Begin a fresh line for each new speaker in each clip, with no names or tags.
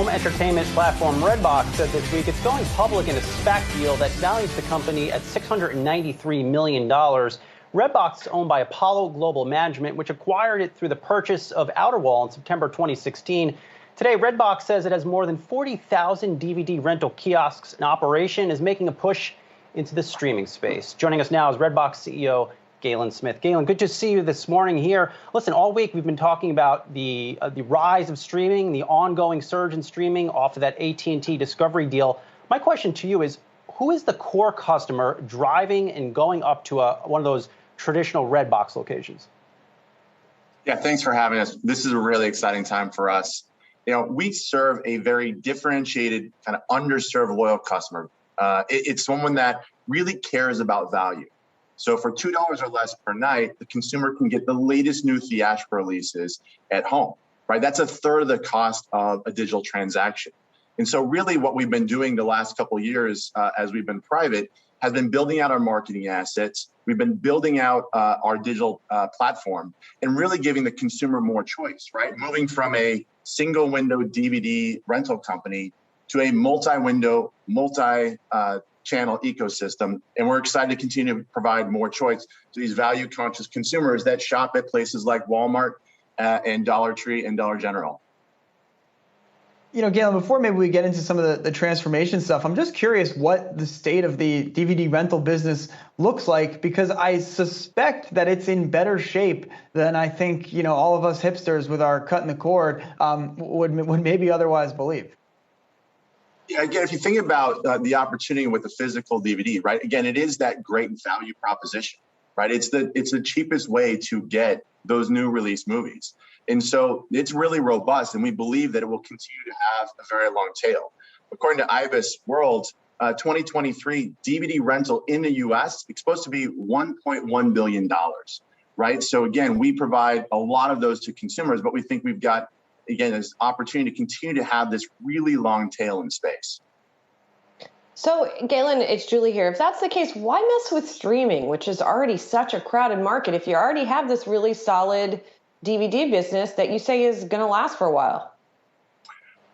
home entertainment platform Redbox said this week it's going public in a SPAC deal that values the company at $693 million. Redbox is owned by Apollo Global Management, which acquired it through the purchase of Outerwall in September 2016. Today, Redbox says it has more than 40,000 DVD rental kiosks in operation, is making a push into the streaming space. Joining us now is Redbox CEO Galen Smith. Galen, good to see you this morning here. Listen, all week we've been talking about the rise of streaming, the ongoing surge in streaming off of that AT&T Discovery deal. My question to you is, who is the core customer driving and going up to one of those traditional Redbox locations?
Yeah, thanks for having us. This is a really exciting time for us. You know, we serve a very differentiated, kind of underserved loyal customer. It's someone that really cares about value. So for $2 or less per night, the consumer can get the latest new theatrical releases at home, right? That's a third of the cost of a digital transaction. And so really what we've been doing the last couple of years as we've been private has been building out our marketing assets. We've been building out our digital platform and really giving the consumer more choice, right? Moving from a single window DVD rental company to a multi-window, multi-channel ecosystem. And we're excited to continue to provide more choice to these value-conscious consumers that shop at places like Walmart and Dollar Tree and Dollar General.
You know, Galen, before maybe we get into some of the transformation stuff, I'm just curious what the state of the DVD rental business looks like, because I suspect that it's in better shape than I think, you know, all of us hipsters with our cutting the cord would maybe otherwise believe.
Yeah, again, if you think about the opportunity with the physical DVD, right? Again, it is that great value proposition, right? It's the cheapest way to get those new release movies. And so it's really robust, and we believe that it will continue to have a very long tail. According to IBIS World, 2023 DVD rental in the U.S. is supposed to be $1.1 billion, right? So again, we provide a lot of those to consumers, but we think we've got, again, this opportunity to continue to have this really long tail in space.
So, Galen, it's Julie here. If that's the case, why mess with streaming, which is already such a crowded market, if you already have this really solid DVD business that you say is going to last for a while?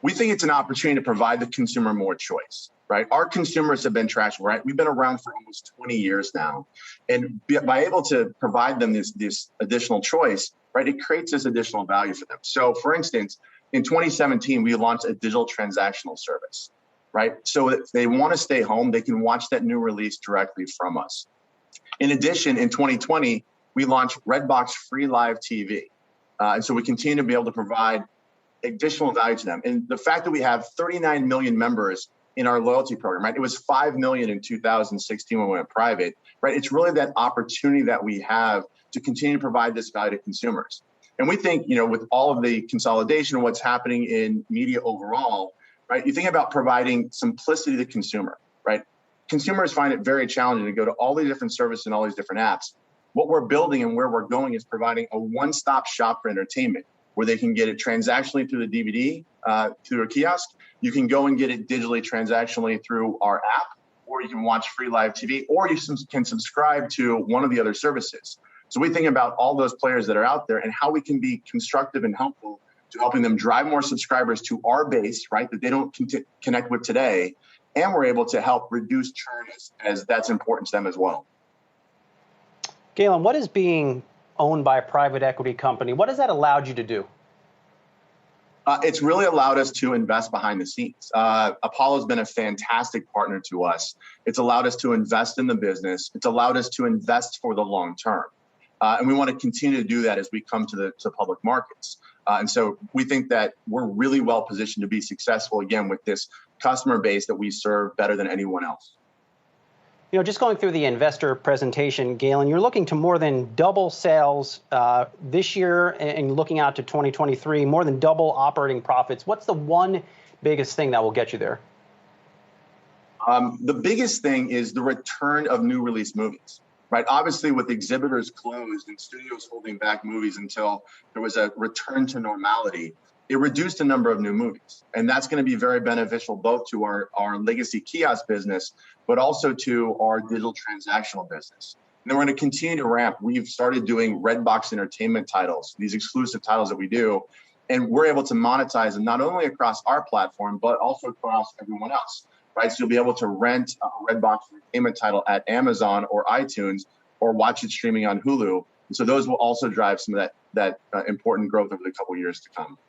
We think it's an opportunity to provide the consumer more choice, right? Our consumers have been trashed, right? We've been around for almost 20 years now. And by able to provide them this additional choice, right, it creates this additional value for them. So, for instance, in 2017, we launched a digital transactional service, right? So if they want to stay home, they can watch that new release directly from us. In addition, in 2020, we launched Redbox Free Live TV. And so we continue to be able to provide additional value to them. And the fact that we have 39 million members in our loyalty program, right? It was 5 million in 2016 when we went private, right? It's really that opportunity that we have to continue to provide this value to consumers. And we think, you know, with all of the consolidation, what's happening in media overall, right? You think about providing simplicity to the consumer, right? Consumers find it very challenging to go to all these different services and all these different apps. What we're building and where we're going is providing a one-stop shop for entertainment, where they can get it transactionally through the DVD, through a kiosk. You can go and get it digitally, transactionally through our app, or you can watch Free Live TV, or you can subscribe to one of the other services. So we think about all those players that are out there and how we can be constructive and helpful to helping them drive more subscribers to our base, right, that they don't connect with today. And we're able to help reduce churn as that's important to them as well.
Galen, what is being owned by a private equity company? What has that allowed you to do?
It's really allowed us to invest behind the scenes. Apollo's been a fantastic partner to us. It's allowed us to invest in the business. It's allowed us to invest for the long term. And we want to continue to do that as we come to the public markets. And so we think that we're really well positioned to be successful, again, with this customer base that we serve better than anyone else.
You know, just going through the investor presentation, Galen, you're looking to more than double sales this year and looking out to 2023, more than double operating profits. What's the one biggest thing that will get you there?
The biggest thing is the return of new release movies, right? Obviously, with exhibitors closed and studios holding back movies until there was a return to normality, it reduced the number of new movies. And that's going to be very beneficial both to our legacy kiosk business, but also to our digital transactional business. And then we're going to continue to ramp. We've started doing Redbox entertainment titles, these exclusive titles that we do. And we're able to monetize them not only across our platform, but also across everyone else, right? So you'll be able to rent a Redbox entertainment title at Amazon or iTunes, or watch it streaming on Hulu. And so those will also drive some of that important growth over the couple of years to come.